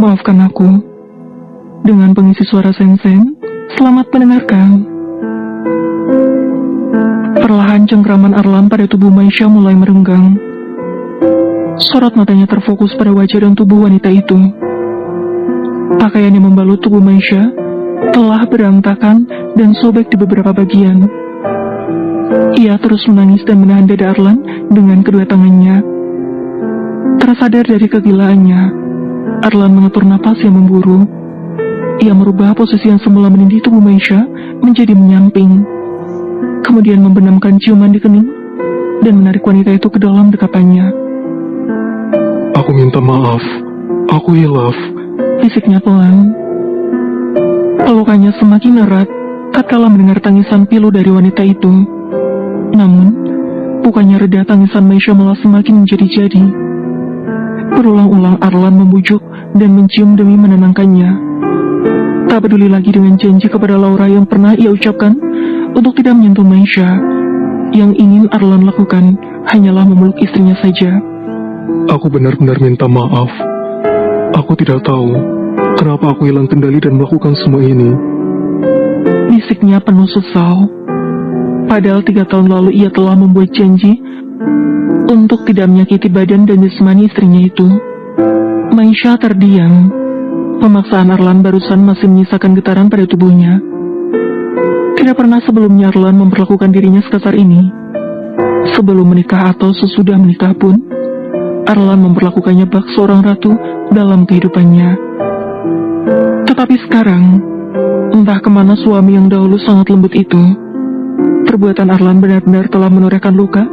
Maafkan aku. Dengan pengisi suara Sensen, selamat mendengarkan. Perlahan cengkraman Arlan pada tubuh Maisha mulai merenggang. Sorot matanya terfokus pada wajah dan tubuh wanita itu. Pakaian yang membalut tubuh Maisha telah berantakan dan sobek di beberapa bagian. Ia terus menangis dan menahan dada Arlan dengan kedua tangannya. Tersadar dari kegilaannya, Arlan mengatur napas yang memburu. Ia merubah posisi yang semula menindih tubuh Maisha menjadi menyamping. Kemudian membenamkan ciuman di kening dan menarik wanita itu ke dalam dekapannya. Aku minta maaf. Aku hilaf. Fisiknya pelan. Pelukannya semakin erat tatkala mendengar tangisan pilu dari wanita itu. Namun, bukannya reda, tangisan Maisha malah semakin menjadi-jadi. Berulang-ulang Arlan membujuk dan mencium demi menenangkannya. Tak peduli lagi dengan janji kepada Laura yang pernah ia ucapkan untuk tidak menyentuh Maisha. Yang ingin Arlan lakukan hanyalah memeluk istrinya saja. Aku benar-benar minta maaf. Aku tidak tahu kenapa aku hilang kendali dan melakukan semua ini. Bisiknya penuh sesal. Padahal 3 tahun lalu ia telah membuat janji untuk tidak menyakiti badan dan jasmani istrinya itu. Maisha terdiam. Pemaksaan Arlan barusan masih menyisakan getaran pada tubuhnya. Tidak pernah sebelumnya Arlan memperlakukan dirinya sekasar ini. Sebelum menikah atau sesudah menikah pun, Arlan memperlakukannya bak seorang ratu dalam kehidupannya. Tetapi sekarang, entah kemana suami yang dahulu sangat lembut itu. Perbuatan Arlan benar-benar telah menorehkan luka,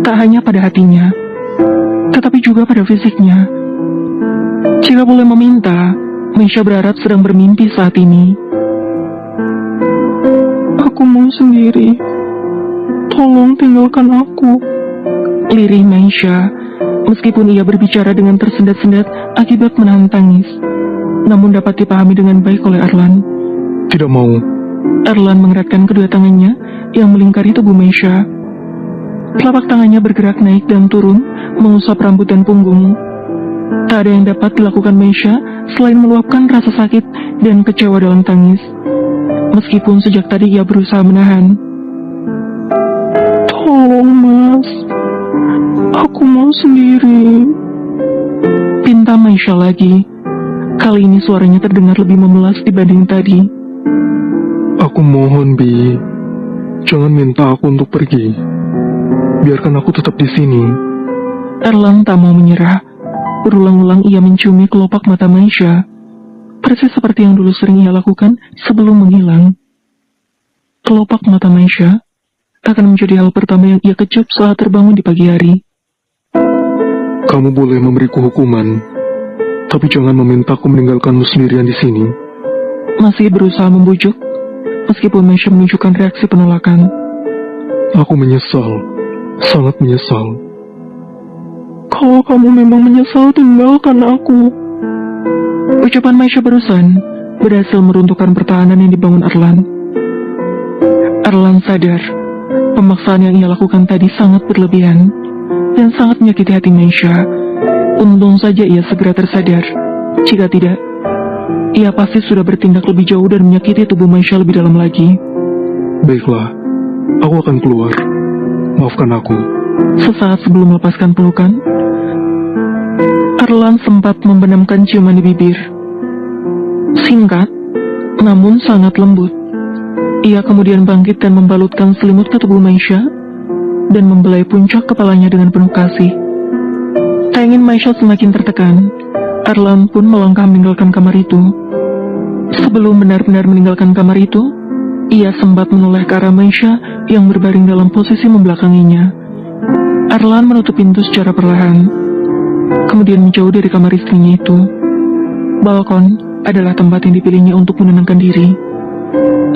tak hanya pada hatinya, tetapi juga pada fisiknya. Jika boleh meminta, Maisha berharap sedang bermimpi saat ini. Aku mau sendiri. Tolong tinggalkan aku. Lirih Maisha, meskipun ia berbicara dengan tersendat-sendat akibat menahan tangis. Namun dapat dipahami dengan baik oleh Arlan. Tidak mau. Arlan mengeratkan kedua tangannya yang melingkari tubuh Maisha. Telapak tangannya bergerak naik dan turun, mengusap rambut dan punggung. Tak ada yang dapat dilakukan Maisha selain meluapkan rasa sakit dan kecewa dalam tangis. Meskipun sejak tadi ia berusaha menahan. Tolong mas, aku mau sendiri. Pinta Maisha lagi. Kali ini suaranya terdengar lebih memelas dibanding tadi. Aku mohon, Bi. Jangan minta aku untuk pergi. Biarkan aku tetap di sini. Arlan tak mau menyerah. Berulang-ulang ia menciumi kelopak mata Maisha, persis seperti yang dulu sering ia lakukan sebelum menghilang. Kelopak mata Maisha akan menjadi hal pertama yang ia kecup saat terbangun di pagi hari. Kamu boleh memberiku hukuman, tapi jangan memintaku meninggalkanmu sendirian di sini. Masih berusaha membujuk, meskipun Maisha menunjukkan reaksi penolakan. Aku menyesal, sangat menyesal. Kalau kamu memang menyesal, tinggalkan aku. Ucapan Maisha barusan berhasil meruntuhkan pertahanan yang dibangun Arlan. Arlan sadar, pemaksaan yang ia lakukan tadi sangat berlebihan dan sangat menyakiti hati Maisha. Untung saja ia segera tersadar. Jika tidak, ia pasti sudah bertindak lebih jauh dan menyakiti tubuh Maisha lebih dalam lagi. Baiklah, aku akan keluar. Maafkan aku. Sesaat sebelum melepaskan pelukan, Arlan sempat membenamkan ciuman di bibir. Singkat, namun sangat lembut. Ia kemudian bangkit dan membalutkan selimut ke tubuh Maisha dan membelai puncak kepalanya dengan penuh kasih. Tak ingin Maisha semakin tertekan, Arlan pun melangkah meninggalkan kamar itu. Sebelum benar-benar meninggalkan kamar itu, ia sempat menoleh ke arah Maisha yang berbaring dalam posisi membelakanginya. Arlan menutup pintu secara perlahan, kemudian menjauh dari kamar istrinya itu. Balkon adalah tempat yang dipilihnya untuk menenangkan diri.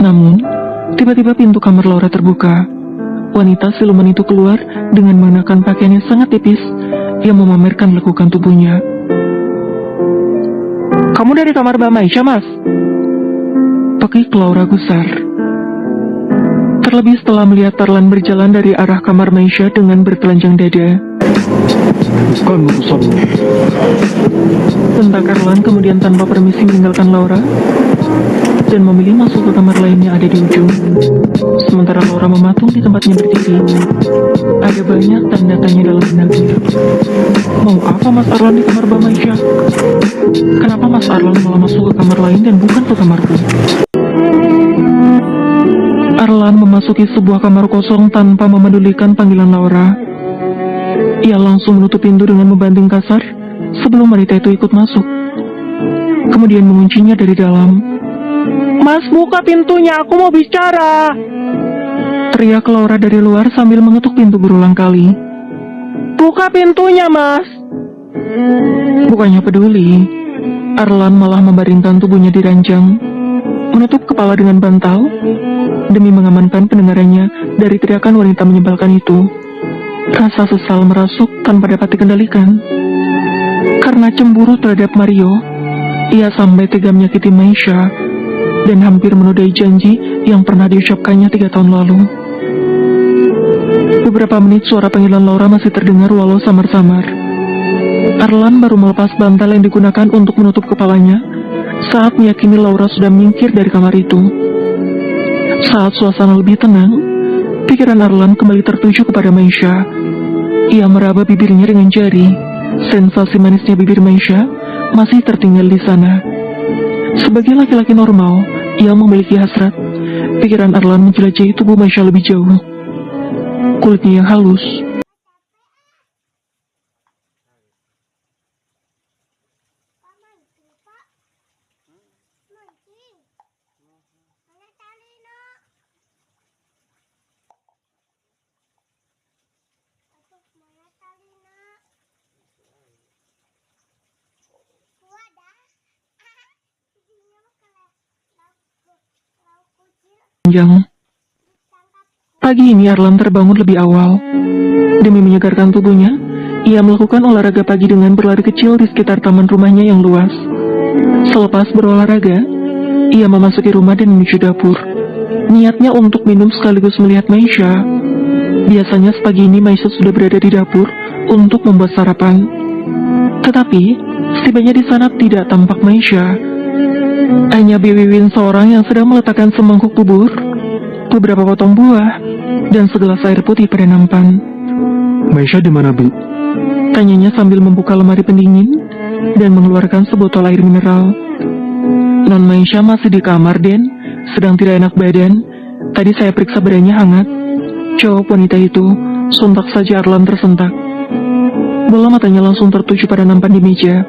Namun, tiba-tiba pintu kamar Laura terbuka. Wanita siluman itu keluar dengan mengenakan pakaian yang sangat tipis yang memamerkan lekukan tubuhnya. Kamu dari kamar Mbak Maisha, Mas? Tokik Laura gusar. Terlebih setelah melihat Arlan berjalan dari arah kamar Maisha dengan bertelanjang dada. Bukan urusanmu. Bentak Arlan kemudian tanpa permisi meninggalkan Laura dan memilih masuk ke kamar lain yang ada di ujung. Sementara Laura mematung di tempatnya berdiri. Ada banyak tanda tanya dalam benaknya. Mau apa Mas Arlan di kamar Mbak Maisha? Kenapa Mas Arlan malah masuk ke kamar lain dan bukan ke kamarku? Arlan memasuki sebuah kamar kosong tanpa memedulikan panggilan Laura. Ia langsung menutup pintu dengan membanting kasar sebelum wanita itu ikut masuk. Kemudian menguncinya dari dalam. Mas, buka pintunya, aku mau bicara. Teriak Laura dari luar sambil mengetuk pintu berulang kali. Buka pintunya, Mas. Bukannya peduli, Arlan malah membaringkan tubuhnya di ranjang, menutup kepala dengan bantal, demi mengamankan pendengarannya dari teriakan wanita menyebalkan itu. Rasa sesal merasuk tanpa dapat dikendalikan. Karena cemburu terhadap Mario, ia sampai tega menyakiti Maisha dan hampir menodai janji yang pernah diucapkannya 3 tahun lalu. Beberapa menit suara panggilan Laura masih terdengar walau samar-samar. Arlan baru melepas bantal yang digunakan untuk menutup kepalanya saat meyakini Laura sudah menyingkir dari kamar itu. Saat suasana lebih tenang, pikiran Arlan kembali tertuju kepada Maisha. Ia meraba bibirnya dengan jari. Sensasi manisnya bibir Maisha masih tertinggal di sana. Sebagai laki-laki normal yang memiliki hasrat, pikiran Arlan menjelajahi tubuh Maisha lebih jauh. Kulitnya yang halus, panjang. Pagi ini Arlan terbangun lebih awal. Demi menyegarkan tubuhnya, ia melakukan olahraga pagi dengan berlari kecil di sekitar taman rumahnya yang luas. Selepas berolahraga, ia memasuki rumah dan menuju dapur. Niatnya untuk minum sekaligus melihat Maisha. Biasanya sepagi ini Maisha sudah berada di dapur untuk membuat sarapan. Tetapi, setibanya di sana tidak tampak Maisha. Hanya Biwiwin seorang yang sedang meletakkan semangkuk bubur, beberapa potong buah, dan segelas air putih pada nampan. Maisha di mana, Bi? Tanyanya sambil membuka lemari pendingin dan mengeluarkan sebotol air mineral. Non Maisha masih di kamar, Den. Sedang tidak enak badan. Tadi saya periksa badannya hangat. Jawab wanita itu. Sontak saja Arlan tersentak. Bola matanya langsung tertuju pada nampan di meja.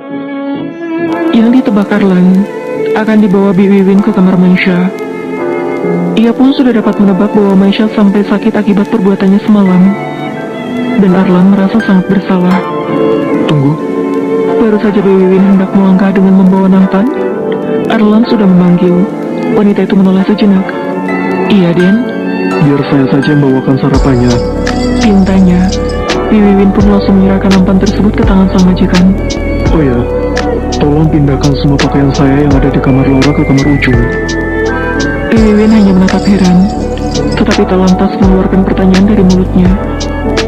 Yang ditebak Arlan akan dibawa Biwiwin ke kamar Maisha. Ia pun sudah dapat menebak bahwa Maisha sampai sakit akibat perbuatannya semalam. Dan Arlan merasa sangat bersalah. Tunggu. Baru saja Biwiwin hendak melangkah dengan membawa nampan, Arlan sudah memanggil. Wanita itu menoleh sejenak. Iya, Den. Biar saya saja yang bawakan sarapannya. Pintanya. Biwiwin pun langsung menyerahkan nampan tersebut ke tangan sang majikan. Oh ya, tolong pindahkan semua pakaian saya yang ada di kamar Laura ke kamar ujung. Biwiwin hanya menatap heran, tetapi tak lantas mengeluarkan pertanyaan dari mulutnya.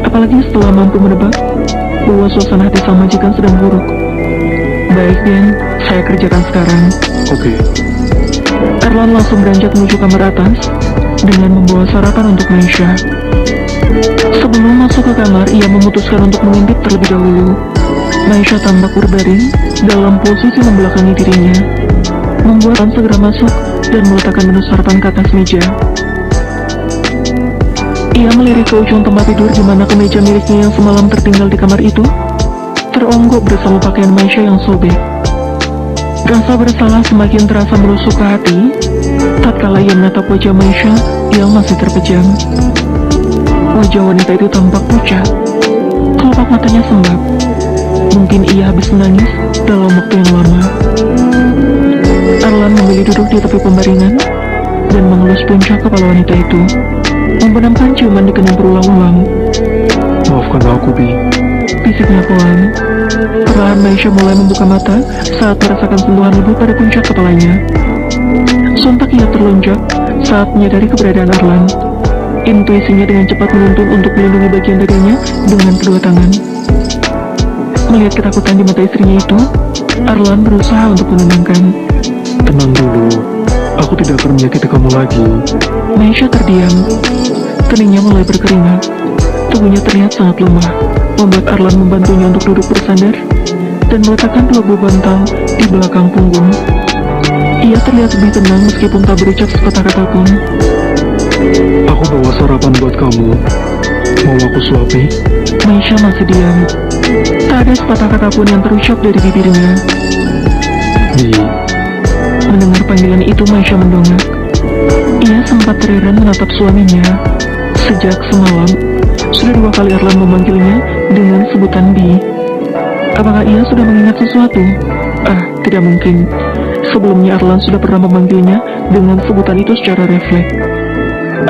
Apalagi setelah mampu menebak bahwa suasana hati sang majikan sedang buruk. Baik, Den, saya kerjakan sekarang. Oke. Arlan langsung beranjak menuju kamar atas dengan membawa sarapan untuk Maisha. Sebelum masuk ke kamar, ia memutuskan untuk mengintip terlebih dahulu. Maisha tampak berbaring dalam posisi membelakangi dirinya. Membuat Arlan segera masuk dan meletakkan menu sarapan ke atas meja. Ia melirik ke ujung tempat tidur di mana kemeja miliknya yang semalam tertinggal di kamar itu teronggok bersama pakaian Maisha yang sobek. Rasa bersalah semakin terasa menusuk ke hati tatkala ia menatap wajah Maisha yang masih terpejam. Wajah wanita itu tampak pucat, kelopak matanya sembab. Mungkin ia habis menangis dalam waktu yang lama. Arlan memilih duduk di tepi pembaringan dan mengelus puncak kepala wanita itu, membenamkan ciuman di kenang berulang-ulang. Maafkan aku, Bi. Bisiknya pelan. Perlahan Maisha mulai membuka mata saat merasakan sentuhan lembut pada puncak kepalanya. Sontak ia terlonjak saat menyadari keberadaan Arlan. Intuisinya dengan cepat menuntun untuk melindungi bagian dadanya dengan kedua tangan. Melihat ketakutan di mata istrinya itu, Arlan berusaha untuk menenangkan. Tenang dulu, aku tidak akan menyakiti kamu lagi. Maisha terdiam. Keningnya mulai berkeringat. Tubuhnya terlihat sangat lemah, membuat Arlan membantunya untuk duduk bersandar dan meletakkan dua buah bantal di belakang punggung. Ia terlihat lebih tenang meskipun tak berucap sepatah kata pun. Aku bawa sarapan buat kamu. Mau aku suapi? Maisha masih diam. Tak ada sepatah kata pun yang terucap dari bibirnya. Bi, Mendengar panggilan itu, Maisha mendongak. Ia sempat terheran menatap suaminya. Sejak semalam, sudah 2 kali Arlan memanggilnya dengan sebutan Bi. Apakah ia sudah mengingat sesuatu? Tidak mungkin. Sebelumnya Arlan sudah pernah memanggilnya dengan sebutan itu secara refleks.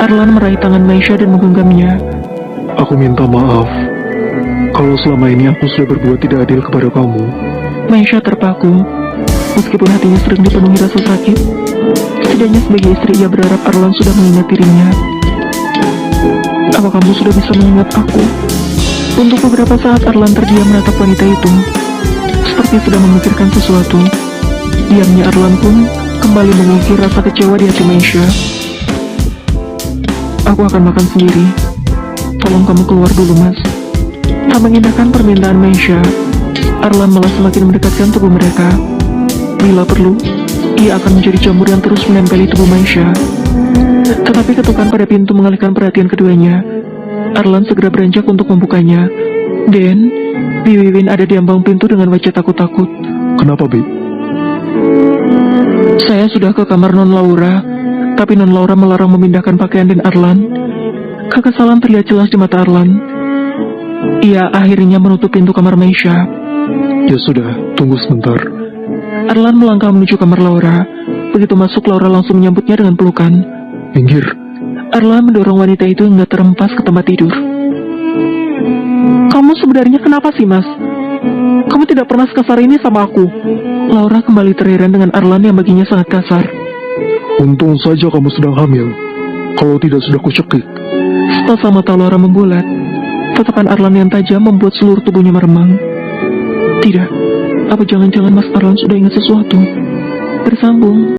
Arlan meraih tangan Maisha dan menggenggamnya. aku minta maaf. Kalau selama ini aku sudah berbuat tidak adil kepada kamu. Maisha terpaku. Meskipun hatinya sering dipenuhi rasa sakit, setidaknya sebagai istri ia berharap Arlan sudah mengingat dirinya. Apa kamu sudah bisa mengingat aku? Untuk beberapa saat Arlan terdiam menatap wanita itu, seperti sedang memikirkan sesuatu. Diamnya Arlan pun kembali mengukir rasa kecewa di hati Maisha. Aku akan makan sendiri. Tolong kamu keluar dulu, Mas. Tak mengindahkan permintaan Maisha, Arlan malah semakin mendekatkan tubuh mereka. Bila perlu, ia akan menjadi jamur yang terus menempeli tubuh Maisha. Tetapi ketukan pada pintu mengalihkan perhatian keduanya. Arlan segera beranjak untuk membukanya. Dan Bi Wiwin ada di ambang pintu dengan wajah takut-takut. Kenapa, Bi? Saya sudah ke kamar Non Laura, tapi Non Laura melarang memindahkan pakaian dan Arlan. Kekesalan terlihat jelas di mata Arlan. Ia akhirnya menutup pintu kamar Maisha. Ya sudah, tunggu sebentar. Arlan melangkah menuju kamar Laura. Begitu masuk, Laura langsung menyambutnya dengan pelukan. Minggir. Arlan mendorong wanita itu hingga terhempas ke tempat tidur. Kamu sebenarnya kenapa sih, Mas? Kamu tidak pernah sekasar ini sama aku. Laura kembali terheran dengan Arlan yang baginya sangat kasar. Untung saja kamu sedang hamil. Kalau tidak sudah kucekik. Sepasang mata Laura membulat. Tatapan Arlan yang tajam membuat seluruh tubuhnya meremang. Tidak, apa jangan-jangan Mas Arlan sudah ingat sesuatu? Bersambung.